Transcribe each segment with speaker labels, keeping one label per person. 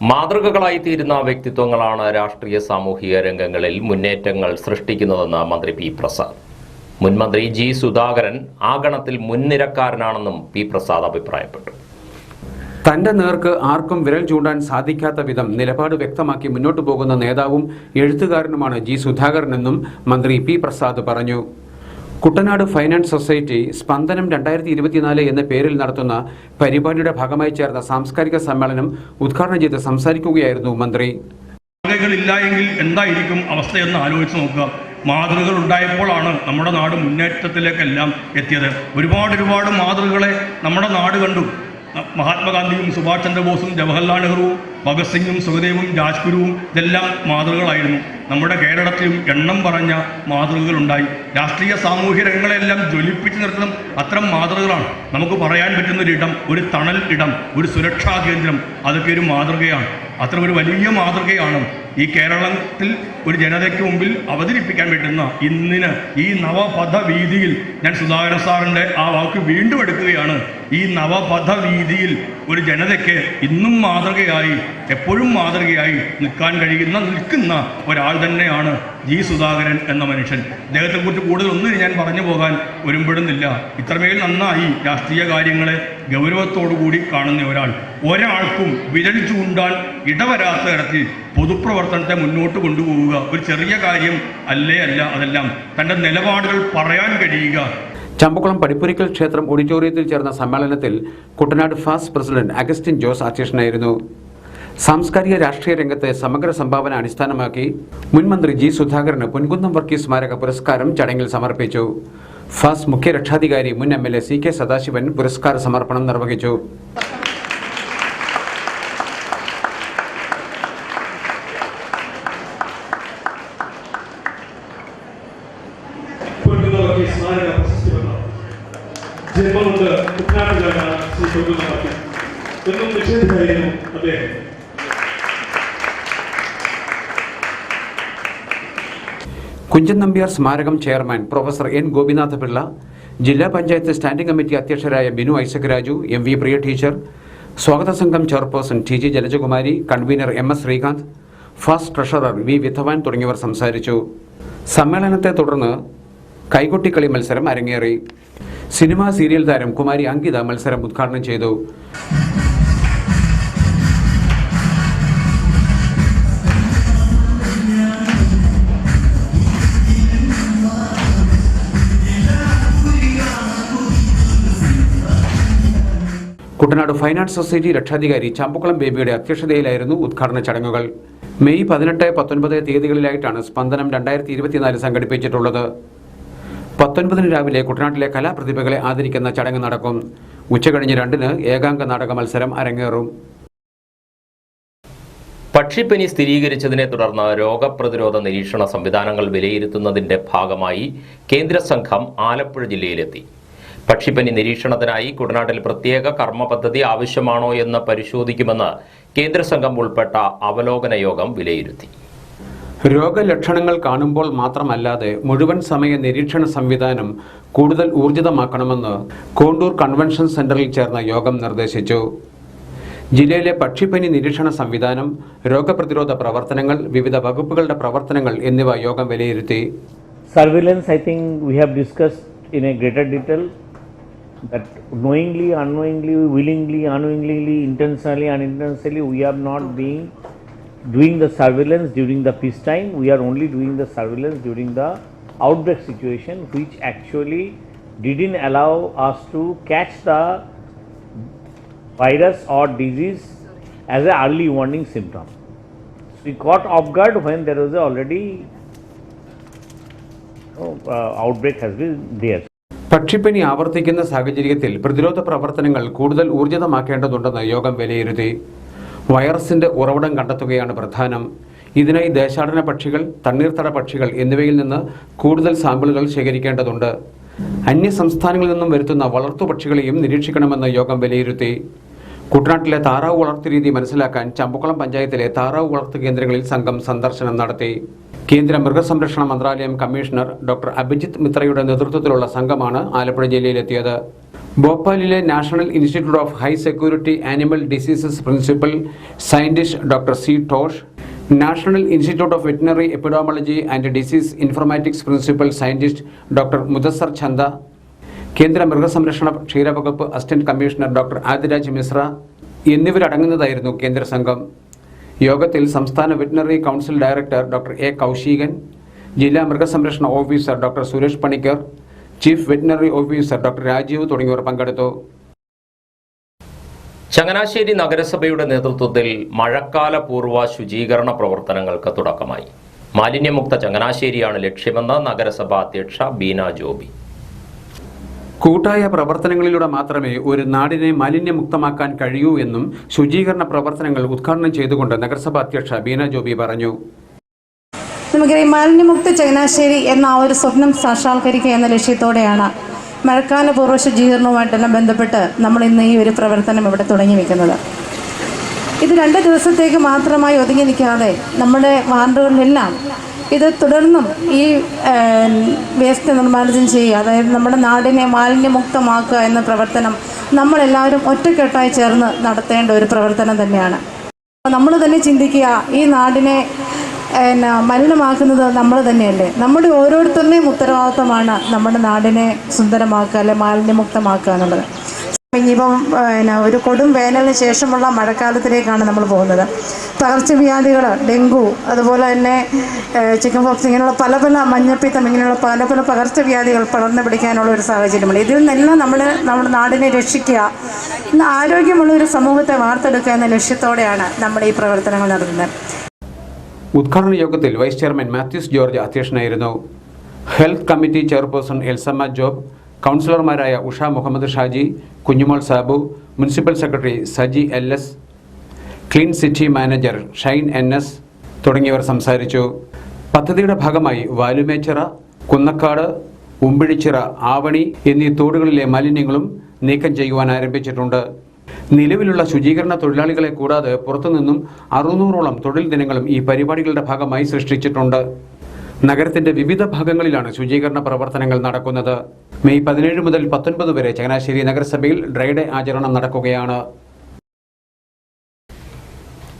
Speaker 1: മാതൃകകളായി തീരുന്ന വ്യക്തിത്വങ്ങളാണ് രാഷ്ട്രീയ സാമൂഹിക രംഗങ്ങളിൽ മുന്നേറ്റങ്ങൾ സൃഷ്ടിക്കുന്നതെന്ന് മന്ത്രി പി പ്രസാദ്. മുൻമന്ത്രി ജി സുധാകരൻ ആ ഗണത്തിൽ മുൻനിരക്കാരനാണെന്നും പി പ്രസാദ് അഭിപ്രായപ്പെട്ടു.
Speaker 2: തന്റെ നേർക്ക് ആർക്കും വിരൽ ചൂണ്ടാൻ സാധിക്കാത്ത വിധം നിലപാട് വ്യക്തമാക്കി മുന്നോട്ടു പോകുന്ന നേതാവും എഴുത്തുകാരനുമാണ് ജി സുധാകരനെന്നും മന്ത്രി പി പ്രസാദ് പറഞ്ഞു. കുട്ടനാട് ഫൈനാൻസ് സൊസൈറ്റി സ്പന്ദനം 2024 എന്ന പേരിൽ നടത്തുന്ന പരിപാടിയുടെ ഭാഗമായി ചേർന്ന സാംസ്കാരിക സമ്മേളനം ഉദ്ഘാടനം ചെയ്ത് സംസാരിക്കുകയായിരുന്നു മന്ത്രി.
Speaker 3: മാതൃകകളില്ല എങ്കിൽ എന്തായിരിക്കും അവസ്ഥയെന്ന് ആലോചിച്ച് നോക്കുക. മാതൃകകൾ ഉണ്ടായപ്പോഴാണ് നമ്മുടെ നാട് മുന്നേറ്റത്തിലേക്കെല്ലാം എത്തിയത്. ഒരുപാട് മാതൃകകളെ നമ്മുടെ നാട് കണ്ടു. മഹാത്മാഗാന്ധിയും സുഭാഷ് ചന്ദ്രബോസും ജവഹർലാൽ നെഹ്റുവും ഭഗത് സിംഗും സുഖദേവും രാജ്ഗുരുവും ഇതെല്ലാം മാതൃകകളായിരുന്നു. നമ്മുടെ കേരളത്തിലും എണ്ണം പറഞ്ഞ മാതൃകകളുണ്ടായി. രാഷ്ട്രീയ സാമൂഹ്യ രംഗങ്ങളെല്ലാം ജ്വലിപ്പിച്ച് നിർത്തുന്ന അത്തരം മാതൃകകളാണ്. നമുക്ക് പറയാൻ പറ്റുന്നൊരിടം, ഒരു തണൽ ഇടം, ഒരു സുരക്ഷാ കേന്ദ്രം, അതൊക്കെ ഒരു മാതൃകയാണ്. അത്ര ഒരു വലിയ മാതൃകയാണ് ഈ കേരളത്തിൽ ഒരു ജനതയ്ക്ക് മുമ്പിൽ അവതരിപ്പിക്കാൻ പറ്റുന്ന ഇന്നിന് ഈ നവപഥ വീതിയിൽ ഞാൻ സുധാകരൻ സാറിൻ്റെ ആ വാക്ക് വീണ്ടും എടുക്കുകയാണ്. ഈ നവപഥ വീതിയിൽ ഒരു ജനതയ്ക്ക് ഇന്നും മാതൃകയായി, എപ്പോഴും മാതൃകയായി നിൽക്കുന്ന ഒരാൾ തന്നെയാണ് ജി സുധാകരൻ എന്ന മനുഷ്യൻ. അദ്ദേഹത്തെക്കുറിച്ച് കൂടുതലൊന്നും ഞാൻ പറഞ്ഞു പോകാൻ ഒരുമ്പെടുന്നില്ല. ഇത്രമേൽ നന്നായി രാഷ്ട്രീയ കാര്യങ്ങളെ ഗൗരവത്തോടുകൂടി കാണുന്ന ഒരാൾക്കും വിരൽ ചൂണ്ടാൻ ഇടവരാത്ത തരത്തിൽ പൊതുപ്രവർത്തനത്തെ മുന്നോട്ട് കൊണ്ടുപോവുക ഒരു ചെറിയ കാര്യം അല്ല. അതെല്ലാം തൻ്റെ നിലപാടുകൾ പറയാൻ കഴിയുക.
Speaker 2: ചമ്പക്കുളം പടിപ്പുരിക്കൽ ക്ഷേത്രം ഓഡിറ്റോറിയത്തിൽ ചേർന്ന സമ്മേളനത്തിൽ Kuttanad fast president Augustine Jose അധ്യക്ഷനായിരുന്നു. സാംസ്കാരിക രാഷ്ട്രീയ രംഗത്തെ സമഗ്ര സംഭാവന അടിസ്ഥാനമാക്കി മുൻമന്ത്രി ജി സുധാകരന് പൊൻകുന്നം വർഗീസ് സ്മാരക പുരസ്കാരം ചടങ്ങിൽ സമർപ്പിച്ചു. ഫാസ്റ്റ് മുഖ്യ രക്ഷാധികാരി മുൻ MLA CK സദാശിവൻ പുരസ്കാര സമർപ്പണം നിർവഹിച്ചു.
Speaker 4: ജന്മമുണ്ട് കുട്ടനാട്ടുകാരനാണ് ശ്രീ പൊൻകുന്നം വർഗീസ്. എന്നും നിഷേധിയായിരുന്നു അദ്ദേഹം.
Speaker 2: കുഞ്ചൻ നമ്പ്യാർ സ്മാരകം chairman professor N Gopinatha Pillai, ജില്ലാ പഞ്ചായത്ത് സ്റ്റാൻഡിംഗ് കമ്മിറ്റി അധ്യക്ഷരായ ബിനു ഐസക് രാജു, MV പ്രിയ ടീച്ചർ, സ്വാഗത സംഘം chairperson TG Jalajakumari, convener MS Sreekanth, fast treasurer V Vidhavan തുടങ്ങിയവർ സംസാരിച്ചു. സമ്മേളനത്തെ തുടർന്ന് കൈകൊട്ടിക്കളി മത്സരം അരങ്ങേറി. സിനിമാ സീരിയൽ താരം കുമാരി അങ്കിത മത്സരം ഉദ്ഘാടനം ചെയ്തു. കുട്ടനാട് ഫൈനാൻസ് സൊസൈറ്റി രക്ഷാധികാരി ചമ്പക്കുളം ബേബിയുടെ അധ്യക്ഷതയിലായിരുന്നു ഉദ്ഘാടന ചടങ്ങുകൾ. മെയ് 18, 19 തീയതികളിലായിട്ടാണ് സ്പന്ദനം 2024 സംഘടിപ്പിച്ചിട്ടുള്ളത്. 19 രാവിലെ കുട്ടനാട്ടിലെ കലാപ്രതിഭകളെ ആദരിക്കുന്ന ചടങ്ങ് നടക്കും. ഉച്ചകഴിഞ്ഞ് 2 ഏകാംഗ നാടക മത്സരം അരങ്ങേറും.
Speaker 1: പക്ഷിപ്പനി സ്ഥിരീകരിച്ചതിനെ തുടർന്ന് രോഗപ്രതിരോധ നിരീക്ഷണ സംവിധാനങ്ങൾ വിലയിരുത്തുന്നതിന്റെ ഭാഗമായി കേന്ദ്ര സംഘം ആലപ്പുഴ ജില്ലയിലെത്തി. പക്ഷിപ്പനി നിരീക്ഷണത്തിനായി കുട്ടനാട്ടിൽ പ്രത്യേക കർമ്മ പദ്ധതി ആവശ്യമാണോ എന്ന് പരിശോധിക്കുമെന്ന് കേന്ദ്ര സംഘം ഉൾപ്പെട്ട അവലോകന യോഗം വിലയിരുത്തി.
Speaker 2: രോഗലക്ഷണങ്ങൾ കാണുമ്പോൾ മാത്രമല്ലാതെ മുഴുവൻ സമയ നിരീക്ഷണ സംവിധാനം കൂടുതൽ ഊർജിതമാക്കണമെന്ന് കോണ്ടൂർ കൺവെൻഷൻ സെന്ററിൽ ചേർന്ന യോഗം നിർദ്ദേശിച്ചു. ജില്ലയിലെ പക്ഷിപ്പനി നിരീക്ഷണ സംവിധാനം, രോഗപ്രതിരോധ പ്രവർത്തനങ്ങൾ, വിവിധ വകുപ്പുകളുടെ പ്രവർത്തനങ്ങൾ എന്നിവ യോഗം വിലയിരുത്തി.
Speaker 5: Surveillance, I think we have discussed in a greater detail that knowingly, unknowingly, willingly, unknowingly, intentionally, unintentionally, we are not being doing the surveillance during the peace time. We are only doing the surveillance during the outbreak situation, which actually didn't allow us to catch the virus or disease as an early warning symptom. We caught off guard when there was already outbreak has been there.
Speaker 2: പക്ഷിപ്പനി ആവർത്തിക്കുന്ന സാഹചര്യത്തിൽ പ്രതിരോധ പ്രവർത്തനങ്ങൾ കൂടുതൽ ഊർജിതമാക്കേണ്ടതുണ്ടെന്ന് യോഗം വിലയിരുത്തി. വൈറസിന്റെ ഉറവിടം കണ്ടെത്തുകയാണ് പ്രധാനം. ഇതിനായി ദേശാടന പക്ഷികൾ, തണ്ണീർത്തട പക്ഷികൾ എന്നിവയിൽ നിന്ന് കൂടുതൽ സാമ്പിളുകൾ ശേഖരിക്കേണ്ടതുണ്ട്. അന്യ സംസ്ഥാനങ്ങളിൽ നിന്നും വരുത്തുന്ന വളർത്തുപക്ഷികളെയും നിരീക്ഷിക്കണമെന്ന് യോഗം വിലയിരുത്തി. കുട്ടനാട്ടിലെ താറാവ് വളർത്തുരീതി മനസ്സിലാക്കാൻ ചമ്പക്കുളം പഞ്ചായത്തിലെ താറാവ് വളർത്തു കേന്ദ്രങ്ങളിൽ സംഘം സന്ദർശനം നടത്തി. കേന്ദ്ര മൃഗസംരക്ഷണ മന്ത്രാലയം കമ്മീഷണർ ഡോക്ടർ അഭിജിത്ത് മിത്രയുടെ നേതൃത്വത്തിലുള്ള സംഘമാണ് ആലപ്പുഴ ജില്ലയിലെത്തിയത്. ഭോപ്പാലിലെ national institute of high security animal diseases principal scientist doctor C Tosh, national institute of veterinary epidemiology and disease informatics principal scientist doctor Mudassar Chanda, കേന്ദ്ര മൃഗസംരക്ഷണ ക്ഷീരവകുപ്പ് assistant commissioner doctor Adiraj Mishra എന്നിവരടങ്ങുന്നതായിരുന്നു കേന്ദ്ര സംഘം. യോഗത്തിൽ സംസ്ഥാന veterinary council director doctor A Kaushikan, ജില്ലാ മൃഗസംരക്ഷണ officer doctor Suresh Panicker, chief veterinary officer doctor Rajeev തുടങ്ങിയവർ പങ്കെടുത്തു.
Speaker 1: ചങ്ങനാശ്ശേരി നഗരസഭയുടെ നേതൃത്വത്തിൽ മഴക്കാല പൂർവ്വ ശുചീകരണ പ്രവർത്തനങ്ങൾക്ക് തുടക്കമായി. മാലിന്യമുക്ത ചങ്ങനാശ്ശേരിയാണ് ലക്ഷ്യമെന്ന് നഗരസഭാ അധ്യക്ഷ ബീന ജോബി.
Speaker 2: കൂട്ടായ പ്രവർത്തനങ്ങളിലൂടെ മാത്രമേ ഒരു നാടിനെ മാലിന്യമുക്തമാക്കാൻ കഴിയൂ എന്നും ശുചീകരണ പ്രവർത്തനങ്ങൾ ഉദ്ഘാടനം ചെയ്തുകൊണ്ട് നഗരസഭാ അധ്യക്ഷ ബീന ജോബി പറഞ്ഞു.
Speaker 6: നമുക്കറിയാം, മാലിന്യമുക്ത ചങ്ങനാശ്ശേരി എന്ന ആ ഒരു സ്വപ്നം സാക്ഷാത്കരിക്കുക എന്ന ലക്ഷ്യത്തോടെയാണ് മഴക്കാല പൂർവ്വ ശുചീകരണവുമായിട്ടെല്ലാം ബന്ധപ്പെട്ട് നമ്മൾ ഇന്ന് ഈ ഒരു പ്രവർത്തനം ഇവിടെ തുടങ്ങി വയ്ക്കുന്നത്. ഇത് 2 ദിവസത്തേക്ക് മാത്രമായി ഒതുങ്ങി നിൽക്കാതെ നമ്മുടെ വാർഡുകളിലെല്ലാം ഇത് തുടർന്നും ഈ വേസ്റ്റ് നിർമ്മാർജ്ജനം ചെയ്യുക, അതായത് നമ്മുടെ നാടിനെ മാലിന്യമുക്തമാക്കുക എന്ന പ്രവർത്തനം നമ്മളെല്ലാവരും ഒറ്റക്കെട്ടായി ചേർന്ന് നടത്തേണ്ട ഒരു പ്രവർത്തനം തന്നെയാണ്. നമ്മൾ തന്നെ ചിന്തിക്കുക, ഈ നാടിനെ മലിനമാക്കുന്നത് നമ്മൾ തന്നെയല്ലേ? നമ്മുടെ ഓരോരുത്തരുടെയും ഉത്തരവാദിത്തമാണ് നമ്മുടെ നാടിനെ സുന്ദരമാക്കുക അല്ലെ മാലിന്യമുക്തമാക്കുക എന്നുള്ളത്. ഇനിയിപ്പം ഒരു കൊടും വേനലിന് ശേഷമുള്ള മഴക്കാലത്തിലേക്കാണ് നമ്മൾ പോകുന്നത്. പകർച്ചവ്യാധികൾ, ഡെങ്കു, അതുപോലെ തന്നെ ചിക്കൻ പോക്സ്, ഇങ്ങനെയുള്ള പല മഞ്ഞപ്പിത്തം, ഇങ്ങനെയുള്ള പല പകർച്ചവ്യാധികൾ പടർന്നു പിടിക്കാനുള്ള ഒരു സാഹചര്യമുണ്ട്. ഇതിൽ നിന്നെല്ലാം നമ്മുടെ നാടിനെ രക്ഷിക്കുക, ഇന്ന് ആരോഗ്യമുള്ള ഒരു സമൂഹത്തെ വാർത്തെടുക്കുക എന്ന ലക്ഷ്യത്തോടെയാണ് നമ്മൾ ഈ പ്രവർത്തനങ്ങൾ നടത്തുന്നത്.
Speaker 2: ഉദ്ഘാടന യോഗത്തിൽ വൈസ് ചെയർമാൻ മാത്യൂസ് ജോർജ് അധ്യക്ഷനായിരുന്നു. Health committee chairperson Elsamma Job, കൗൺസിലർമാരായ Usha Muhammad Shaji, Kunjumol Sabu, municipal secretary Saji LS, clean city manager Shine NS തുടങ്ങിയവർ സംസാരിച്ചു. പദ്ധതിയുടെ ഭാഗമായി വാലുമേച്ചിറ, കുന്നക്കാട്, ഉമ്പിഴിച്ചിറ, ആവണി എന്നീ തോടുകളിലെ മാലിന്യങ്ങളും നീക്കം ചെയ്യുവാൻ ആരംഭിച്ചിട്ടുണ്ട്. നിലവിലുള്ള ശുചീകരണ തൊഴിലാളികളെ കൂടാതെ പുറത്തുനിന്നും 600ഓളം തൊഴിൽ ദിനങ്ങളും ഈ പരിപാടികളുടെ ഭാഗമായി സൃഷ്ടിച്ചിട്ടുണ്ട്. നഗരത്തിന്റെ വിവിധ ഭാഗങ്ങളിലാണ് ശുചീകരണ പ്രവർത്തനങ്ങൾ നടക്കുന്നത്. മെയ് 17 മുതൽ 19 വരെ ചങ്ങനാശ്ശേരി നഗരസഭയിൽ ഡ്രൈഡേ ആചരണം നടക്കുകയാണ്.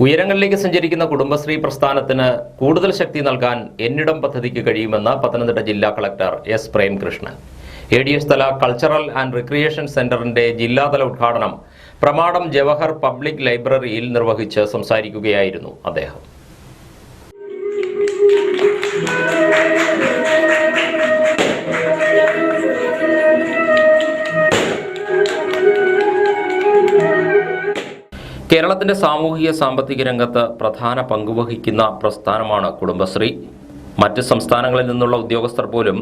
Speaker 1: ഉയരങ്ങളിലേക്ക് സഞ്ചരിക്കുന്ന കുടുംബശ്രീ പ്രസ്ഥാനത്തിന് കൂടുതൽ ശക്തി നൽകാൻ എന്നിടം പദ്ധതിക്ക് കഴിയുമെന്ന് പത്തനംതിട്ട ജില്ലാ കളക്ടർ S. പ്രേംകൃഷ്ണൻ. ADS തല കൾച്ചറൽ ആൻഡ് റിക്രിയേഷൻ സെന്ററിന്റെ ജില്ലാതല ഉദ്ഘാടനം പ്രമാടം ജവഹർ പബ്ലിക് ലൈബ്രറിയിൽ നിർവഹിച്ച് സംസാരിക്കുകയായിരുന്നു അദ്ദേഹം. കേരളത്തിന്റെ സാമൂഹിക സാമ്പത്തിക രംഗത്ത് പ്രധാന പങ്കുവഹിക്കുന്ന പ്രസ്ഥാനമാണ് കുടുംബശ്രീ. മറ്റ് സംസ്ഥാനങ്ങളിൽ നിന്നുള്ള ഉദ്യോഗസ്ഥർ പോലും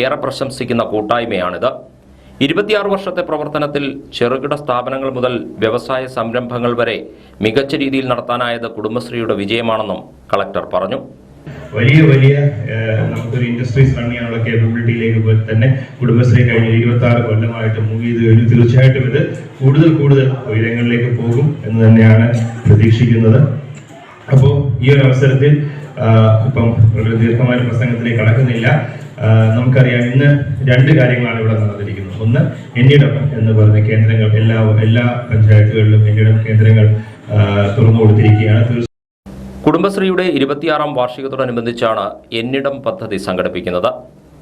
Speaker 1: ഏറെ പ്രശംസിക്കുന്ന കൂട്ടായ്മയാണിത്. 26 വർഷത്തെ പ്രവർത്തനത്തിൽ ചെറുകിട സ്ഥാപനങ്ങൾ മുതൽ വ്യവസായ സംരംഭങ്ങൾ വരെ മികച്ച രീതിയിൽ നടത്താനായത് കുടുംബശ്രീയുടെ വിജയമാണെന്നും കളക്ടർ പറഞ്ഞു.
Speaker 4: വലിയ നമുക്കൊരു ഇൻഡസ്ട്രീസ് റൺ ചെയ്യാനുള്ള കേപ്പബിലിറ്റിയിലേക്ക് തന്നെ കുടുംബശ്രീ കഴിഞ്ഞ 26 കൊല്ലമായിട്ട് മൂവ് ചെയ്ത് കഴിഞ്ഞു. തീർച്ചയായിട്ടും ഇത് കൂടുതൽ ഉയരങ്ങളിലേക്ക് പോകും എന്ന് തന്നെയാണ് പ്രതീക്ഷിക്കുന്നത്. അപ്പോൾ ഈ ഒരു അവസരത്തിൽ ഇപ്പം വളരെ ദീർഘമായ പ്രസംഗത്തിലേക്ക് കടക്കുന്നില്ല. നമുക്കറിയാം, ഇന്ന് 2 കാര്യങ്ങളാണ് ഇവിടെ നടന്നിരിക്കുന്നത്. ഒന്ന്, എന്നിടം എന്ന് പറഞ്ഞ കേന്ദ്രങ്ങൾ എല്ലാ പഞ്ചായത്തുകളിലും എന്നിടം കേന്ദ്രങ്ങൾ തുറന്നു കൊടുത്തിരിക്കുകയാണ്.
Speaker 1: കുടുംബശ്രീയുടെ 26ാം വാർഷികത്തോടനുബന്ധിച്ചാണ് എന്നിടം പദ്ധതി സംഘടിപ്പിക്കുന്നത്.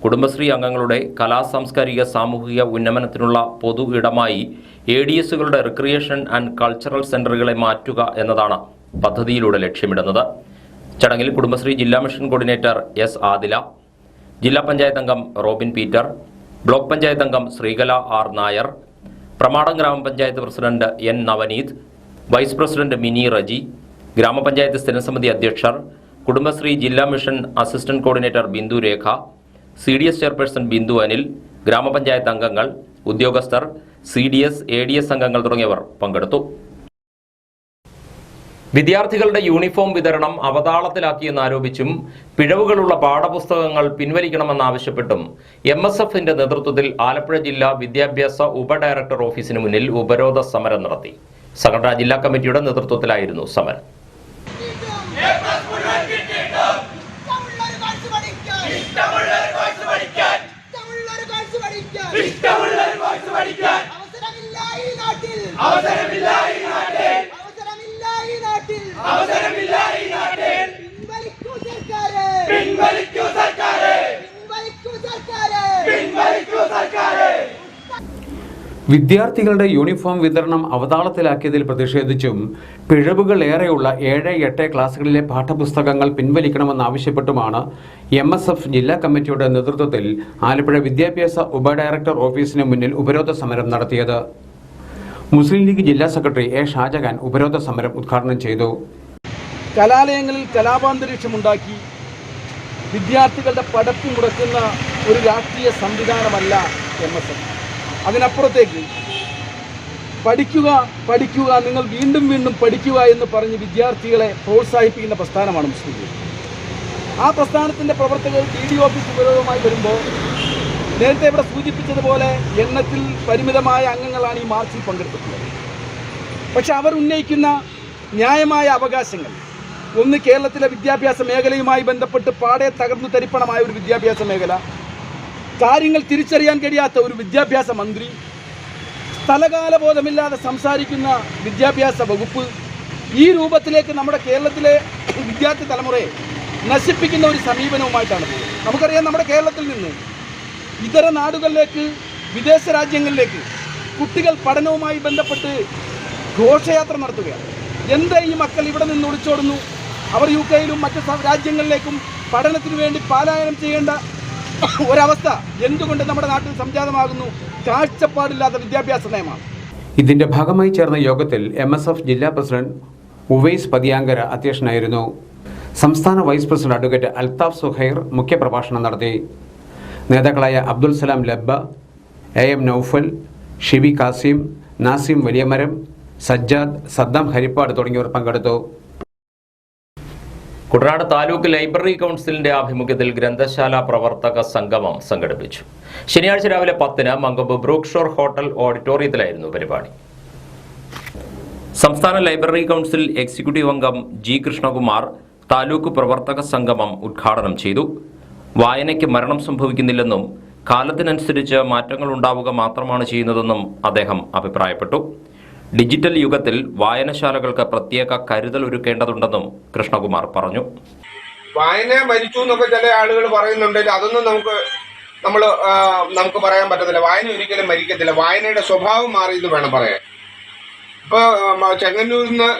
Speaker 1: കുടുംബശ്രീ അംഗങ്ങളുടെ കലാസാംസ്കാരിക സാമൂഹിക ഉന്നമനത്തിനുള്ള പൊതു ഇടമായി ADSകളുടെ റിക്രിയേഷൻ ആൻഡ് കൾച്ചറൽ സെന്ററുകളെ മാറ്റുക എന്നതാണ് പദ്ധതിയിലൂടെ ലക്ഷ്യമിടുന്നത്. ചടങ്ങിൽ കുടുംബശ്രീ ജില്ലാ മിഷൻ കോർഡിനേറ്റർ S. ആദില, ജില്ലാ പഞ്ചായത്ത് അംഗം റോബിൻ പീറ്റർ, ബ്ലോക്ക് പഞ്ചായത്ത് അംഗം Sreekala R. Nair, Pramadam grama panchayat president N. Navaneeth, vice president Mini Reji, grama panchayat സ്ഥിരസമിതി അധ്യക്ഷർ, കുടുംബശ്രീ ജില്ലാ mission assistant coordinator Bindu Rekha, CDS chairperson Bindu Anil, grama panchayat അംഗങ്ങൾ, ഉദ്യോഗസ്ഥർ, CDS, ADS അംഗങ്ങൾ തുടങ്ങിയവർ പങ്കെടുത്തു. വിദ്യാർത്ഥികളുടെ യൂണിഫോം വിതരണം അവതാളത്തിലാക്കിയെന്നാരോപിച്ചും പിഴവുകളുള്ള പാഠപുസ്തകങ്ങൾ പിൻവലിക്കണമെന്നാവശ്യപ്പെട്ടും MSFന്റെ നേതൃത്വത്തിൽ ആലപ്പുഴ ജില്ലാ വിദ്യാഭ്യാസ ഉപഡയറക്ടർ ഓഫീസിന് മുന്നിൽ ഉപരോധ സമരം നടത്തി. സംഘടനാ ജില്ലാ കമ്മിറ്റിയുടെ നേതൃത്വത്തിലായിരുന്നു സമരം.
Speaker 7: ഇഷ്ടമുള്ളൊരു കോഴ്സ് പഠിക്കാൻ
Speaker 2: വിദ്യാർത്ഥികളുടെ യൂണിഫോം വിതരണം അവതാളത്തിലാക്കിയതിൽ പ്രതിഷേധിച്ചും പിഴവുകൾ ഏറെയുള്ള 7-8 ക്ലാസുകളിലെ പാഠപുസ്തകങ്ങൾ പിൻവലിക്കണമെന്നാവശ്യപ്പെട്ടുമാണ് MSF ജില്ലാ കമ്മിറ്റിയുടെ നേതൃത്വത്തിൽ ആലപ്പുഴ വിദ്യാഭ്യാസ ഉപഡയറക്ടർ ഓഫീസിന് മുന്നിൽ ഉപരോധ സമരം നടത്തിയത്. മുസ്ലിം ലീഗ് ജില്ലാ സെക്രട്ടറി A. ഷാജഹാൻ ഉപരോധ സമരം ഉദ്ഘാടനം ചെയ്തു.
Speaker 7: കലാലയങ്ങളിൽ കലാപാന്തരീക്ഷമുണ്ടാക്കി വിദ്യാർത്ഥികളുടെ പഠിപ്പ് മുടക്കുന്ന ഒരു രാഷ്ട്രീയ സംവിധാനമല്ല MSF. അതിനപ്പുറത്തേക്ക് പഠിക്കുക നിങ്ങൾ വീണ്ടും വീണ്ടും പഠിക്കുക എന്ന് പറഞ്ഞ് വിദ്യാർത്ഥികളെ പ്രോത്സാഹിപ്പിക്കുന്ന പ്രസ്ഥാനമാണ് മുസ്ലിം ലീഗ്. ആ പ്രസ്ഥാനത്തിൻ്റെ പ്രവർത്തകർ DD ഓഫീസ് ഉപരോധവുമായി വരുമ്പോൾ നേരത്തെ ഇവിടെ സൂചിപ്പിച്ചതുപോലെ എണ്ണത്തിൽ പരിമിതമായ അംഗങ്ങളാണ് ഈ മാർച്ചിൽ പങ്കെടുത്തിട്ടുള്ളത്. പക്ഷെ അവർ ഉന്നയിക്കുന്ന ന്യായമായ അവകാശങ്ങൾ, ഒന്ന് കേരളത്തിലെ വിദ്യാഭ്യാസ മേഖലയുമായി ബന്ധപ്പെട്ട് പാടെ തകർന്നു തരിപ്പണമായ ഒരു വിദ്യാഭ്യാസ മേഖല, കാര്യങ്ങൾ തിരിച്ചറിയാൻ കഴിയാത്ത ഒരു വിദ്യാഭ്യാസ മന്ത്രി, സ്ഥലകാലബോധമില്ലാതെ സംസാരിക്കുന്ന വിദ്യാഭ്യാസ വകുപ്പ്, ഈ രൂപത്തിലേക്ക് നമ്മുടെ കേരളത്തിലെ വിദ്യാർത്ഥി തലമുറയെ നശിപ്പിക്കുന്ന ഒരു സമീപനവുമായിട്ടാണ് പോകുന്നത്. നമുക്കറിയാം, നമ്മുടെ കേരളത്തിൽ നിന്ന് ഇതര നാടുകളിലേക്ക്, വിദേശ രാജ്യങ്ങളിലേക്ക് കുട്ടികൾ പഠനവുമായി ബന്ധപ്പെട്ട് ഘോഷയാത്ര നടത്തുകയാണ്. എന്താ ഈ മക്കൾ ഇവിടെ നിന്ന് ഒളിച്ചോടുന്നു? അവർ UK യിലും മറ്റ് രാജ്യങ്ങളിലേക്കും പഠനത്തിന് വേണ്ടി പലായനം ചെയ്യേണ്ട ഒരവസ്ഥ എന്തുകൊണ്ട് നമ്മുടെ നാട്ടിൽ സംജാതമാകുന്നു? കാഴ്ചപ്പാടില്ലാത്ത വിദ്യാഭ്യാസ നയമാണ്.
Speaker 2: ഇതിന്റെ ഭാഗമായി ചേർന്ന യോഗത്തിൽ MSF ജില്ലാ പ്രസിഡന്റ് ഉവൈസ് പതിയാങ്കര അധ്യക്ഷനായിരുന്നു. സംസ്ഥാന vice president advocate Althaf Suhair മുഖ്യപ്രഭാഷണം നടത്തി. നേതാക്കളായ അബ്ദുൽ സലാം ലബ്ബ, AM നൌഫൽ, ഷിബി കാസിം, നാസിം വലിയമരം, സജ്ജാദ്, സദ്ദാം ഹരിപ്പാട് തുടങ്ങിയവർ പങ്കെടുത്തു.
Speaker 1: കുട്ടനാട് താലൂക്ക് ലൈബ്രറി കൗൺസിലിന്റെ ആഭിമുഖ്യത്തിൽ ഗ്രന്ഥശാല പ്രവർത്തക സംഗമം സംഘടിപ്പിച്ചു. ശനിയാഴ്ച രാവിലെ 10-ന് മങ്കമ്പ് ബ്രൂക്ക്ഷോർ ഹോട്ടൽ ഓഡിറ്റോറിയത്തിലായിരുന്നു പരിപാടി. സംസ്ഥാന ലൈബ്രറി കൗൺസിൽ എക്സിക്യൂട്ടീവ് അംഗം G. കൃഷ്ണകുമാർ താലൂക്ക് പ്രവർത്തക സംഗമം ഉദ്ഘാടനം ചെയ്തു. വായനയ്ക്ക് മരണം സംഭവിക്കുന്നില്ലെന്നും കാലത്തിനനുസരിച്ച് മാറ്റങ്ങൾ ഉണ്ടാവുക മാത്രമാണ് ചെയ്യുന്നതെന്നും അദ്ദേഹം അഭിപ്രായപ്പെട്ടു. ഡിജിറ്റൽ യുഗത്തിൽ വായനശാലകൾക്ക് പ്രത്യേക കരുതൽ ഒരുക്കേണ്ടതുണ്ടെന്നും കൃഷ്ണകുമാർ പറഞ്ഞു.
Speaker 8: വായന മരിച്ചു എന്നൊക്കെ ചില ആളുകൾ പറയുന്നുണ്ടെങ്കിൽ അതൊന്നും നമുക്ക് പറയാൻ പറ്റത്തില്ല. വായന ഒരിക്കലും മരിക്കത്തില്ല. വായനയുടെ സ്വഭാവം മാറിയെന്ന് വേണം പറയാൻ. ഇപ്പോൾ ചെങ്ങന്നൂരിൽ നിന്ന്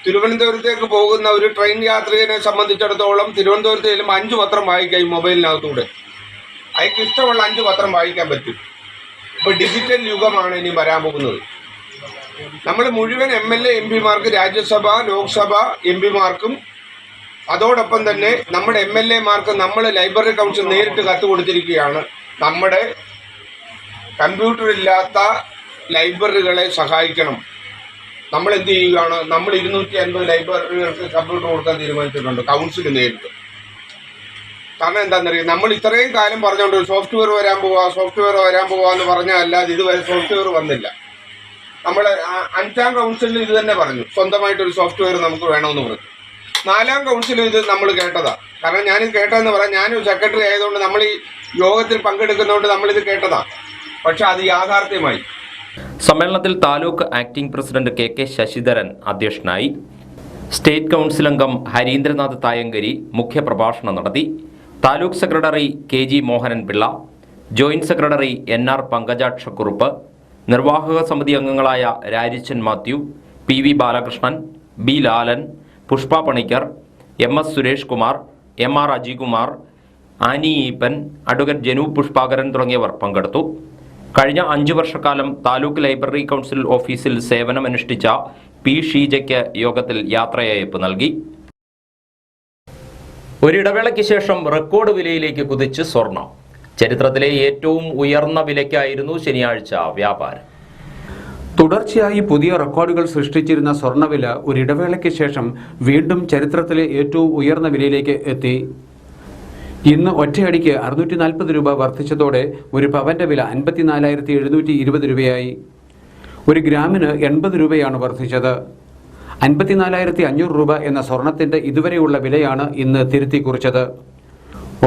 Speaker 8: തിരുവനന്തപുരത്തേക്ക് പോകുന്ന ഒരു ട്രെയിൻ യാത്രികനെ സംബന്ധിച്ചിടത്തോളം തിരുവനന്തപുരത്ത് ചെല്ലുമ്പോൾ 5 പത്രം വായിക്കാം ഈ മൊബൈലിനകത്തൂടെ. അയാൾക്ക് ഇഷ്ടമുള്ള 5 പത്രം വായിക്കാൻ പറ്റും. ഇപ്പോൾ ഡിജിറ്റൽ യുഗമാണ് ഇനി വരാൻ പോകുന്നത്. നമ്മൾ മുഴുവൻ MLA MP-മാർക്ക്, രാജ്യസഭ ലോക്സഭ MP-മാർക്കും അതോടൊപ്പം തന്നെ നമ്മുടെ MLA-മാർക്ക് നമ്മൾ ലൈബ്രറി കൗൺസിൽ നേരിട്ട് കത്ത് കൊടുത്തിരിക്കുകയാണ്. നമ്മുടെ കമ്പ്യൂട്ടർ ഇല്ലാത്ത ലൈബ്രറികളെ സഹായിക്കണം. നമ്മൾ എന്ത് ചെയ്യുകയാണ്? നമ്മൾ 250 ലൈബ്രറികൾക്ക് കമ്പ്യൂട്ടർ കൊടുക്കാൻ തീരുമാനിച്ചിട്ടുണ്ട് കൗൺസിൽ നേരിട്ട്. കാരണം എന്താണെന്നറിയാം, നമ്മൾ ഇത്രയും കാലം പറഞ്ഞുകൊണ്ട് സോഫ്റ്റ്വെയർ വരാൻ പോവാ എന്ന് പറഞ്ഞാൽ അല്ലാതെ ഇതുവരെ സോഫ്റ്റ്വെയർ വന്നില്ല. നമ്മൾ 5ാം കൗൺസിലിൽ ഇത് തന്നെ പറഞ്ഞു, സ്വന്തമായിട്ടൊരു സോഫ്റ്റ്വെയർ നമുക്ക് വേണമെന്ന് പറഞ്ഞു. 4ാം കൗൺസിലും ഇത് നമ്മൾ കേട്ടതാ. കാരണം ഞാനിത് കേട്ടതെന്ന് പറയാം, ഞാനൊരു സെക്രട്ടറി ആയതുകൊണ്ട് നമ്മൾ ഈ യോഗത്തിൽ പങ്കെടുക്കുന്നതുകൊണ്ട് നമ്മളിത് കേട്ടതാ. പക്ഷെ അത് യാഥാർത്ഥ്യമായി.
Speaker 1: സമ്മേളനത്തിൽ taluk acting president KK Sasidharan അധ്യക്ഷനായി. സ്റ്റേറ്റ് കൗൺസിൽ അംഗം ഹരീന്ദ്രനാഥ് തായങ്കരി മുഖ്യപ്രഭാഷണം നടത്തി. Taluk secretary KG Mohanan Pillai, joint secretary NR Pankajakshakurup, നിർവാഹക സമിതി അംഗങ്ങളായ Rarichan Mathew, PV Balakrishnan, B. Lalan, Pushpa Panicker, MS Suresh Kumar, MR Ajikumar, Annie Eappen, advocate Janu Pushpakaran തുടങ്ങിയവർ പങ്കെടുത്തു. കഴിഞ്ഞ 5 വർഷക്കാലം താലൂക്ക് ലൈബ്രറി കൗൺസിൽ ഓഫീസിൽ സേവനമനുഷ്ഠിച്ച P. ഷീജയ്ക്ക് യോഗത്തിൽ യാത്രയയപ്പ് നൽകി. ഒരിടവേളയ്ക്ക് ശേഷം റെക്കോർഡ് വിലയിലേക്ക് കുതിച്ച് സ്വർണം. ചരിത്രത്തിലെ ഏറ്റവും ഉയർന്ന വിലയ്ക്കായിരുന്നു ശനിയാഴ്ച വ്യാപാരം.
Speaker 2: തുടർച്ചയായി പുതിയ റെക്കോർഡുകൾ സൃഷ്ടിച്ചിരുന്ന സ്വർണ്ണവില ഒരിടവേളയ്ക്ക് ശേഷം വീണ്ടും ചരിത്രത്തിലെ ഏറ്റവും ഉയർന്ന വിലയിലേക്ക് എത്തി. ഇന്ന് ഒറ്റയടിക്ക് 640 രൂപ വർദ്ധിച്ചതോടെ ഒരു പവന്റെ വില 54,720 രൂപയായി. ഒരു ഗ്രാമിന് 80 രൂപയാണ് വർദ്ധിച്ചത്. 54,500 രൂപ എന്ന സ്വർണത്തിന്റെ ഇതുവരെയുള്ള വിലയാണ് ഇന്ന് തിരുത്തി കുറിച്ചത്.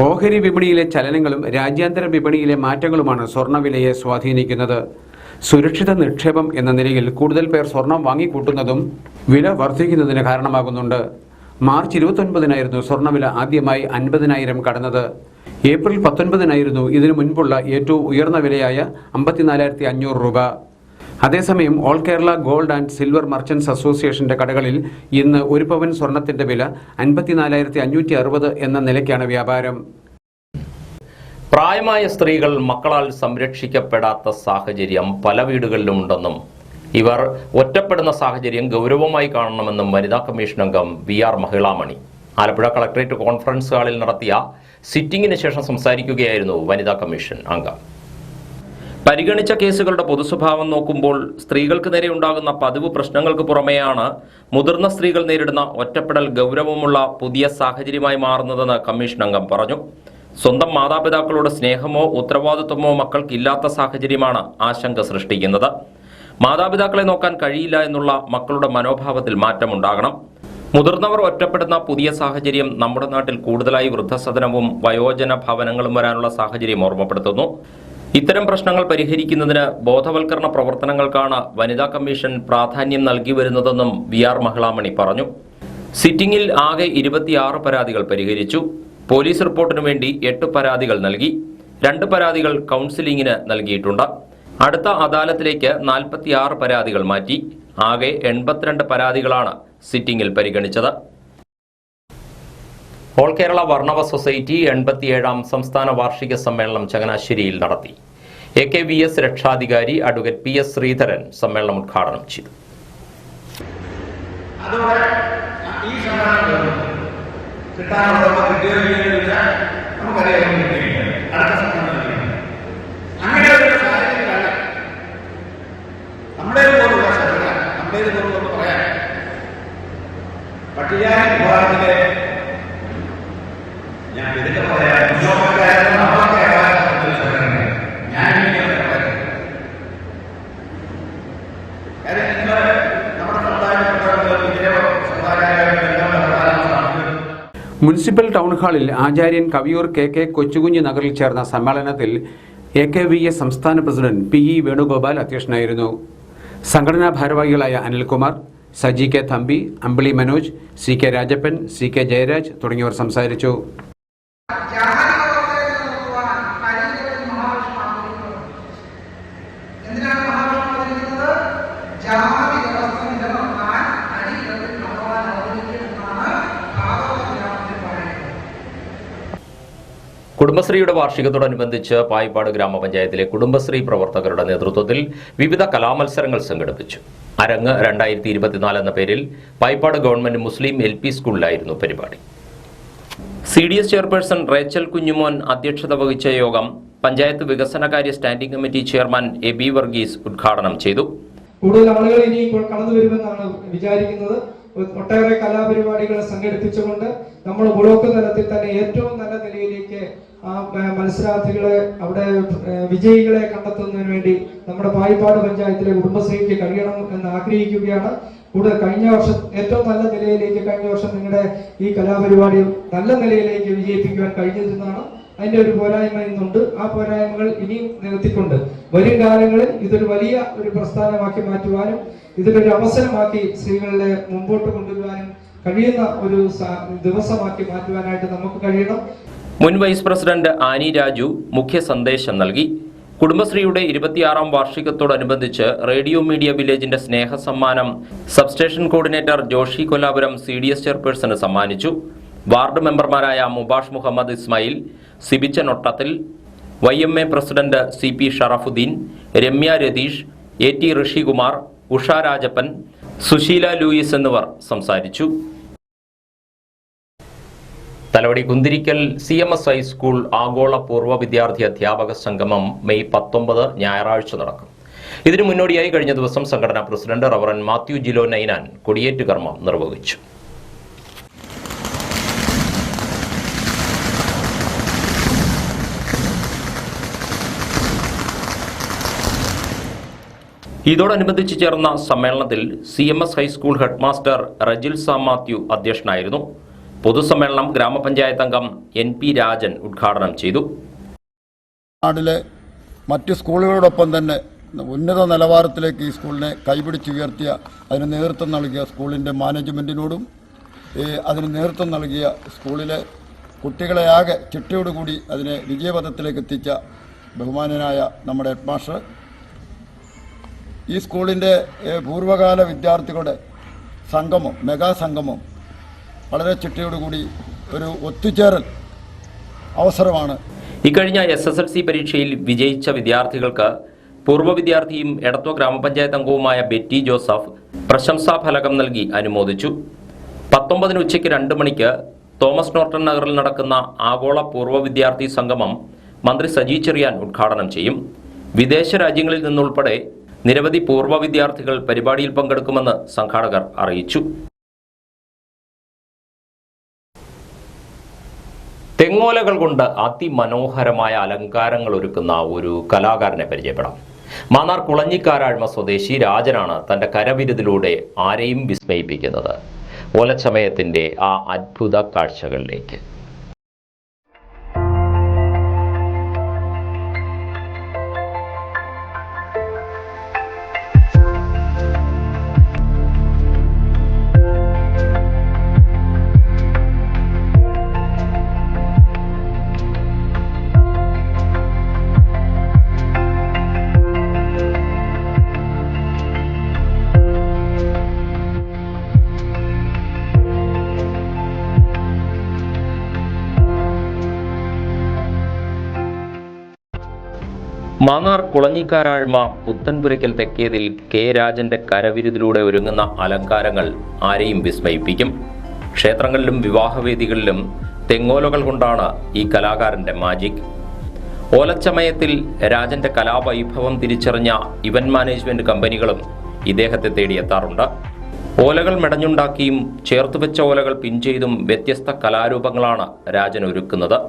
Speaker 2: ഓഹരി വിപണിയിലെ ചലനങ്ങളും രാജ്യാന്തര വിപണിയിലെ മാറ്റങ്ങളുമാണ് സ്വർണ്ണവിലയെ സ്വാധീനിക്കുന്നത്. സുരക്ഷിത നിക്ഷേപം എന്ന നിലയിൽ കൂടുതൽ പേർ സ്വർണം വാങ്ങിക്കൂട്ടുന്നതും വില വർദ്ധിക്കുന്നതിന് കാരണമാകുന്നുണ്ട്. മാർച്ച് 29-നായിരുന്നു സ്വർണ്ണവില ആദ്യമായി 50,000 കടന്നത്. ഏപ്രിൽ 19-നായിരുന്നു ഇതിനു മുൻപുള്ള ഏറ്റവും ഉയർന്ന വിലയായ 54,500 രൂപ. അതേസമയം all Kerala gold and silver merchants അസോസിയേഷന്റെ കടകളിൽ ഇന്ന് ഒരു പവൻ സ്വർണത്തിന്റെ വില 54,560 എന്ന നിലയ്ക്കാണ് വ്യാപാരം.
Speaker 1: പ്രായമായ സ്ത്രീകൾ മക്കളാൽ സംരക്ഷിക്കപ്പെടാത്ത സാഹചര്യം പല വീടുകളിലുമുണ്ടെന്നും ഇവർ ഒറ്റപ്പെടുന്ന സാഹചര്യം ഗൗരവമായി കാണണമെന്നും വനിതാ കമ്മീഷൻ അംഗം VR Mahilamani Alappuzha collectorate conference ഹാളിൽ നടത്തിയ സിറ്റിംഗിന് ശേഷം സംസാരിക്കുകയായിരുന്നു വനിതാ കമ്മീഷൻ അംഗം. പരിഗണിച്ച കേസുകളുടെ പൊതുസ്വഭാവം നോക്കുമ്പോൾ സ്ത്രീകൾക്ക് നേരെ ഉണ്ടാകുന്ന പതിവ് പ്രശ്നങ്ങൾക്ക് പുറമെയാണ് മുതിർന്ന സ്ത്രീകൾ നേരിടുന്ന ഒറ്റപ്പെടൽ ഗൗരവമുള്ള പുതിയ സാഹചര്യമായി മാറുന്നതെന്ന് കമ്മീഷൻ അംഗം പറഞ്ഞു. സ്വന്തം മാതാപിതാക്കളോട് സ്നേഹമോ ഉത്തരവാദിത്വമോ മക്കൾക്കില്ലാത്ത സാഹചര്യമാണ് ആശങ്ക സൃഷ്ടിക്കുന്നത്. മാതാപിതാക്കളെ നോക്കാൻ കഴിയില്ല എന്നുള്ള മക്കളുടെ മനോഭാവത്തിൽ മാറ്റമുണ്ടാകണം. മുതിർന്നവർ ഒറ്റപ്പെടുന്ന പുതിയ സാഹചര്യം നമ്മുടെ നാട്ടിൽ കൂടുതലായി വൃദ്ധസദനവും വയോജന ഭവനങ്ങളും വരാനുള്ള സാഹചര്യം ഓർമ്മപ്പെടുത്തുന്നു. ഇത്തരം പ്രശ്നങ്ങൾ പരിഹരിക്കുന്നതിന് ബോധവൽക്കരണ പ്രവർത്തനങ്ങൾക്കാണ് വനിതാ കമ്മീഷൻ പ്രാധാന്യം നൽകി വരുന്നതെന്നും VR മഹിളാമണി പറഞ്ഞു. സിറ്റിംഗിൽ ആകെ 26 പരാതികൾ പരിഹരിച്ചു. പോലീസ് റിപ്പോർട്ടിനു വേണ്ടി 8 പരാതികൾ നൽകി. 2 പരാതികൾ കൗൺസിലിംഗിന് നൽകിയിട്ടുണ്ട്. അടുത്ത അദാലത്തിലേക്ക് 46 പരാതികൾ മാറ്റി. ആകെ 82 പരാതികളാണ് സിറ്റിംഗിൽ പരിഗണിച്ചത്. ഓൾ കേരള വർണ്ണവ സൊസൈറ്റി 87ാം സംസ്ഥാന വാർഷിക സമ്മേളനം ചങ്ങനാശ്ശേരിയിൽ നടത്തി. AKVS രക്ഷാധികാരി അഡ്വക്കേറ്റ് PS ശ്രീധരൻ സമ്മേളനം ഉദ്ഘാടനം ചെയ്തു.
Speaker 9: പട്ടികജാതി വിഭാഗത്തിലെ ഞാൻ ഇതൊക്കെ പറയാം
Speaker 2: മുനിസിപ്പൽ ടൗൺ ഹാളിൽ ആചാര്യൻ കവിയൂർ KK കൊച്ചുകുഞ്ഞ് നഗറിൽ ചേർന്ന സമ്മേളനത്തിൽ AKVS സംസ്ഥാന പ്രസിഡന്റ് PE വേണുഗോപാൽ അധ്യക്ഷനായിരുന്നു. സംഘടനാ ഭാരവാഹികളായ അനിൽകുമാർ, സജി K തമ്പി, അമ്പിളി മനോജ്, CK രാജപ്പൻ, CK ജയരാജ് തുടങ്ങിയവർ സംസാരിച്ചു.
Speaker 1: കുടുംബശ്രീയുടെ വാർഷികത്തോടനുബന്ധിച്ച് പായിപ്പാട് ഗ്രാമപഞ്ചായത്തിലെ കുടുംബശ്രീ പ്രവർത്തകരുടെ നേതൃത്വത്തിൽ വിവിധ കലാമത്സരങ്ങൾ സംഘടിപ്പിച്ചു. അരങ്ങ് 2024 എന്ന പേരിൽ പായിപ്പാട് ഗവൺമെന്റ് മുസ്ലിം LP സ്കൂളിലായിരുന്നു പരിപാടി. CDS ചെയർപേഴ്സൺ റേച്ചൽ കുഞ്ഞുമോൻ അധ്യക്ഷത വഹിച്ച യോഗം പഞ്ചായത്ത് വികസനകാര്യ standing committee chairman AB Varghese ഉദ്ഘാടനം ചെയ്തു.
Speaker 10: കൂടുതൽ ആളുകൾ ഇനി ഇപ്പോൾ കടന്നു വരുമെന്നാണ് വിചാരിക്കുന്നത്. ഒട്ടേറെ കലാപരിപാടികൾ സംഘടിപ്പിച്ചുകൊണ്ട് നമ്മൾ ബ്ലോക്ക് തലത്തിൽ തന്നെ ഏറ്റവും നല്ല നിലയിലേക്ക് ആ മത്സരാർത്ഥികളെ അവിടെ വിജയികളെ കണ്ടെത്തുന്നതിന് വേണ്ടി നമ്മുടെ പായിപ്പാട് പഞ്ചായത്തിലെ കുടുംബശ്രീക്ക് കഴിയണം എന്ന് ആഗ്രഹിക്കുകയാണ്. കൂടെ കഴിഞ്ഞ വർഷം ഏറ്റവും നല്ല നിലയിലേക്ക് കഴിഞ്ഞ വർഷം നിങ്ങളുടെ ഈ കലാപരിപാടി നല്ല നിലയിലേക്ക് വിജയിപ്പിക്കുവാൻ കഴിഞ്ഞതെന്നാണ്. അതിന്റെ ഒരു പോരായ്മ ഇന്നുണ്ട്. ആ പോരായ്മകൾ ഇനിയും നികത്തിക്കൊണ്ട് വരും കാലങ്ങളിൽ ഇതൊരു വലിയ ഒരു പ്രസ്ഥാനമാക്കി മാറ്റുവാനും ഇതിലൊരു അവസരമാക്കി സ്ത്രീകളെ മുമ്പോട്ട് കൊണ്ടുവരുവാനും കഴിയുന്ന ഒരു ദിവസമാക്കി മാറ്റുവാനായിട്ട് നമുക്ക് കഴിയണം.
Speaker 1: മുൻ വൈസ് പ്രസിഡന്റ് ആനി രാജു മുഖ്യ സന്ദേശം നൽകി. കുടുംബശ്രീയുടെ 26ാം വാർഷികത്തോടനുബന്ധിച്ച് റേഡിയോ മീഡിയ വില്ലേജിന്റെ സ്നേഹ സമ്മാനം substation coordinator Joshy Kollapuram CDS ചെയർപേഴ്സണ് സമ്മാനിച്ചു. വാർഡ് മെമ്പർമാരായ Mubash Muhammad Ismail, Sibicha Nottathil, YMA president CP Sharafuddin, Ramya Ratheesh, AT Rishikumar, Usha Rajappan, Susheela Louis എന്നിവർ സംസാരിച്ചു. തലവടി കുന്തിരിക്കൽ CMS ഹൈസ്കൂൾ ആഗോള പൂർവ്വ വിദ്യാർത്ഥി അധ്യാപക സംഗമം മെയ് 19 ഞായറാഴ്ച നടക്കും. ഇതിനു മുന്നോടിയായി കഴിഞ്ഞ ദിവസം സംഘടനാ പ്രസിഡന്റ് റവറൻ മാത്യു ജിലോ നൈനാൻ കൊടിയേറ്റ് കർമ്മം നിർവഹിച്ചു. ഇതോടനുബന്ധിച്ച് ചേർന്ന സമ്മേളനത്തിൽ CMS high school headmaster Rijil Sam Mathew അധ്യക്ഷനായിരുന്നു. പൊതുസമ്മേളനം ഗ്രാമപഞ്ചായത്ത് അംഗം NP രാജൻ ഉദ്ഘാടനം ചെയ്തു.
Speaker 11: നാട്ടിലെ മറ്റ് സ്കൂളുകളോടൊപ്പം തന്നെ ഉന്നത നിലവാരത്തിലേക്ക് ഈ സ്കൂളിനെ കൈപിടിച്ചുയർത്തിയ, അതിന് നേതൃത്വം നൽകിയ സ്കൂളിൻ്റെ മാനേജ്മെൻറ്റിനോടും അതിന് നേതൃത്വം നൽകിയ സ്കൂളിലെ കുട്ടികളെ ആകെ ചിട്ടയോടുകൂടി അതിനെ വിജയപഥത്തിലേക്ക് എത്തിച്ച ബഹുമാനനായ നമ്മുടെ ഹെഡ് മാസ്റ്റർ, ഈ സ്കൂളിൻ്റെ പൂർവ്വകാല വിദ്യാർത്ഥികളുടെ സംഗമം, മെഗാ സംഗമം വളരെ ചിട്ടയോടുകൂടി ഒരു ഒത്തുചേരൽ അവസരമാണ്.
Speaker 1: ഇക്കഴിഞ്ഞ SSLC പരീക്ഷയിൽ വിജയിച്ച വിദ്യാർത്ഥികൾക്ക് പൂർവ്വ വിദ്യാർത്ഥിയും എടത്വ ഗ്രാമപഞ്ചായത്ത് അംഗവുമായ ബെറ്റി ജോസഫ് പ്രശംസാ ഫലകം നൽകി അനുമോദിച്ചു. 19 ഉച്ചയ്ക്ക് 2 മണിക്ക് തോമസ് നോർട്ടൺ നഗറിൽ നടക്കുന്ന ആഗോള പൂർവ്വ വിദ്യാർത്ഥി സംഗമം മന്ത്രി സജി ചെറിയാൻ ഉദ്ഘാടനം ചെയ്യും. വിദേശ രാജ്യങ്ങളിൽ നിന്നുൾപ്പെടെ നിരവധി പൂർവ്വ വിദ്യാർത്ഥികൾ പരിപാടിയിൽ പങ്കെടുക്കുമെന്ന് സംഘാടകർ അറിയിച്ചു. തെങ്ങോലകൾ കൊണ്ട് അതിമനോഹരമായ അലങ്കാരങ്ങൾ ഒരുക്കുന്ന ഒരു കലാകാരനെ പരിചയപ്പെടാം. മാന്നാർ കുളഞ്ഞിക്കാരാഴ്മ സ്വദേശി രാജനാണ് തൻ്റെ കരവിരുതിലൂടെ ആരെയും വിസ്മയിപ്പിക്കുന്നത്. ഓലച്ചമയത്തിൻ്റെ ആ അത്ഭുത കാഴ്ചകളിലേക്ക്. മാന്നാർ കുളഞ്ഞിക്കാരാഴ്മ പുത്തൻപുരയ്ക്കൽ തെക്കേതിൽ കെ രാജന്റെ കരവിരുതിലൂടെ ഒരുങ്ങുന്ന അലങ്കാരങ്ങൾ ആരെയും വിസ്മയിപ്പിക്കും. ക്ഷേത്രങ്ങളിലും വിവാഹവേദികളിലും തെങ്ങോലകൾ കൊണ്ടാണ് ഈ കലാകാരന്റെ മാജിക്. ഓലച്ചമയത്തിൽ രാജന്റെ കലാവൈഭവം തിരിച്ചറിഞ്ഞ ഇവന്റ് മാനേജ്മെന്റ് കമ്പനികളും ഇദ്ദേഹത്തെ തേടിയെത്താറുണ്ട്. ഓലകൾ മെടഞ്ഞുണ്ടാക്കിയും ചേർത്തുവെച്ച ഓലകൾ പിൻ ചെയ്തും വ്യത്യസ്ത കലാരൂപങ്ങളാണ് രാജൻ ഒരുക്കുന്നത്.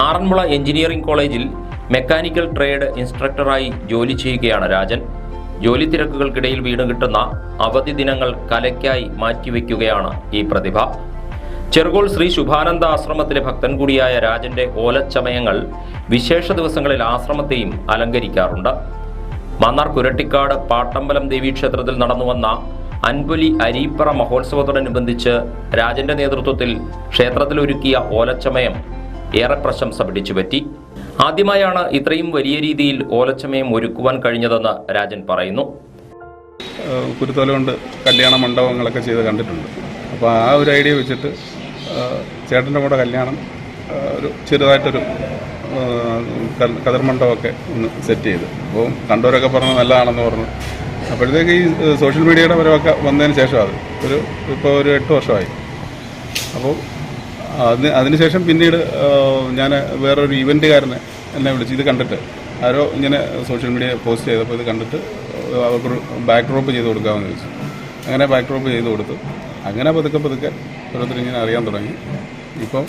Speaker 1: ആറന്മുള എഞ്ചിനീയറിംഗ് കോളേജിൽ മെക്കാനിക്കൽ ട്രേഡ് ഇൻസ്ട്രക്ടറായി ജോലി ചെയ്യുകയാണ് രാജൻ. ജോലി തിരക്കുകൾക്കിടയിൽ വീണ് കിട്ടുന്ന അവധി ദിനങ്ങൾ കലയ്ക്കായി മാറ്റിവെക്കുകയാണ് ഈ പ്രതിഭ. ചെറുകോൾ ശ്രീ ശുഭാനന്ദ ആശ്രമത്തിലെ ഭക്തൻ കൂടിയായ രാജന്റെ ഓലച്ചമയങ്ങൾ വിശേഷ ദിവസങ്ങളിൽ ആശ്രമത്തെയും അലങ്കരിക്കാറുണ്ട്. മാന്നാർ കുരട്ടിക്കാട് പാട്ടമ്പലം ദേവീക്ഷേത്രത്തിൽ നടന്നുവന്ന അൻപൊലി അരീപ്പറ മഹോത്സവത്തോടനുബന്ധിച്ച് രാജന്റെ നേതൃത്വത്തിൽ ക്ഷേത്രത്തിൽ ഒരുക്കിയ ഓലച്ചമയം ഏറെ പ്രശംസ പിടിച്ചുപറ്റി. ആദ്യമായാണ് ഇത്രയും വലിയ രീതിയിൽ ഓലച്ചമയം ഒരുക്കുവാൻ കഴിഞ്ഞതെന്ന് രാജൻ പറയുന്നു.
Speaker 12: കുരുത്തോല കൊണ്ട് കല്യാണ മണ്ഡപങ്ങളൊക്കെ ചെയ്ത് കണ്ടിട്ടുണ്ട്. അപ്പോൾ ആ ഒരു ഐഡിയ വെച്ചിട്ട് ചേട്ടൻ്റെ കൂടെ കല്യാണം ഒരു ചെറുതായിട്ടൊരു കതിർ മണ്ഡപമൊക്കെ ഒന്ന് സെറ്റ് ചെയ്തു. അപ്പോൾ കണ്ടവരൊക്കെ പറഞ്ഞു നല്ലതാണെന്ന് പറഞ്ഞു. അപ്പോഴത്തേക്ക് ഈ സോഷ്യൽ മീഡിയയുടെ പരമൊക്കെ വന്നതിന് ശേഷം ഇപ്പോൾ ഒരു 8 വർഷമായി. അപ്പോൾ അതിനുശേഷം പിന്നീട് ഞാൻ വേറൊരു ഇവൻറ്റുകാരനെ എന്നെ വിളിച്ച് ഇത് കണ്ടിട്ട് ആരോ ഇങ്ങനെ സോഷ്യൽ മീഡിയ പോസ്റ്റ് ചെയ്തപ്പോൾ ഇത് കണ്ടിട്ട് അവർക്കൊരു ബാക്ക് ഡ്രോപ്പ് ചെയ്ത് കൊടുക്കാമെന്ന് ചോദിച്ചു. അങ്ങനെ ബാക്ക് ഡ്രോപ്പ് ചെയ്ത് കൊടുത്തു. അങ്ങനെ പതുക്കെ ഓരോരുത്തർ ഇങ്ങനെ അറിയാൻ തുടങ്ങി. ഇപ്പം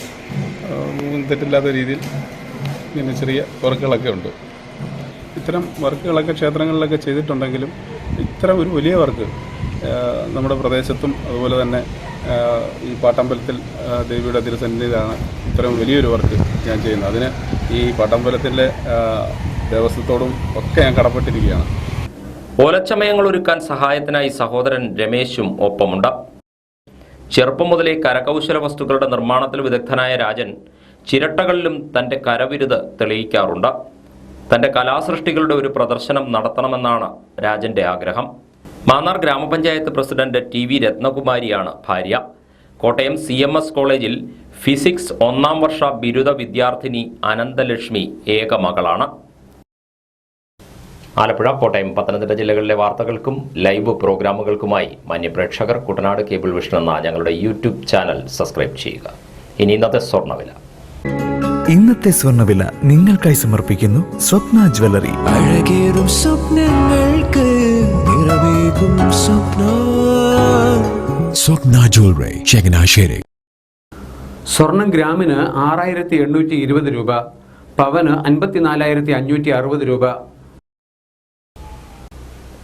Speaker 12: തെറ്റില്ലാത്ത രീതിയിൽ ഇങ്ങനെ ചെറിയ വർക്കുകളൊക്കെ ഉണ്ട്. ഇത്തരം വർക്കുകളൊക്കെ ക്ഷേത്രങ്ങളിലൊക്കെ ചെയ്തിട്ടുണ്ടെങ്കിലും ഇത്തരം ഒരു വലിയ വർക്ക് നമ്മുടെ പ്രദേശത്തും അതുപോലെ തന്നെ ഈ പാട്ടമ്പലത്തിൽ ദേവിയുടെ തിരുസന്നിധിയിലാണ് ഇത്രയും വലിയൊരു വർക്ക് ഞാൻ ചെയ്യുന്നത്. അതിന് ഈ പാട്ടമ്പലത്തിലെ ദേവസ്വത്തോടും ഒക്കെ ഞാൻ കടപ്പെട്ടിരിക്കുകയാണ്.
Speaker 1: ഓലച്ചമയങ്ങൾ ഒരുക്കാൻ സഹായത്തിനായി സഹോദരൻ രമേശും ഒപ്പമുണ്ട്. ചെറുപ്പം മുതലേ കരകൗശല വസ്തുക്കളുടെ നിർമ്മാണത്തിൽ വിദഗ്ധനായ രാജൻ ചിരട്ടകളിലും തൻ്റെ കരവിരുത് തെളിയിക്കാറുണ്ട്. തൻ്റെ കലാസൃഷ്ടികളുടെ ഒരു പ്രദർശനം നടത്തണമെന്നാണ് രാജന്റെ ആഗ്രഹം. മാന്നാർ ഗ്രാമപഞ്ചായത്ത് പ്രസിഡന്റ് TV രത്നകുമാരിയാണ് ഭാര്യ. കോട്ടയം CMS കോളേജിൽ ഫിസിക്സ് 1ാം വർഷ ബിരുദ വിദ്യാർത്ഥിനി അനന്തലക്ഷ്മി ഏക മകളാണ്. ആലപ്പുഴ, കോട്ടയം, പത്തനംതിട്ട ജില്ലകളിലെ വാർത്തകൾക്കും ലൈവ് പ്രോഗ്രാമുകൾക്കുമായി മാന്യപ്രേക്ഷകർ കുട്ടനാട് കേബിൾ വിഷൻ എന്ന ഞങ്ങളുടെ YouTube ചാനൽ സബ്സ്ക്രൈബ് ചെയ്യുക. ഇനി ഇന്നത്തെ സ്വർണ്ണവില.
Speaker 13: ഇന്നത്തെ സ്വർണ്ണവില നിങ്ങൾക്കായി സമർപ്പിക്കുന്നു സ്വപ്ന ജ്വല്ലറി. അഴകേറും സ്വപ്നങ്ങൾക്ക് നിറവേകും സ്വപ്ന ജ്വല്ലറി, ചങ്ങനാശ്ശേരി.
Speaker 2: സ്വർണം ഗ്രാമിന് 6820 രൂപ, പവന് 54,560 രൂപ.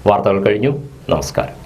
Speaker 1: വാർത്തകൾ കഴിഞ്ഞു. നമസ്കാരം.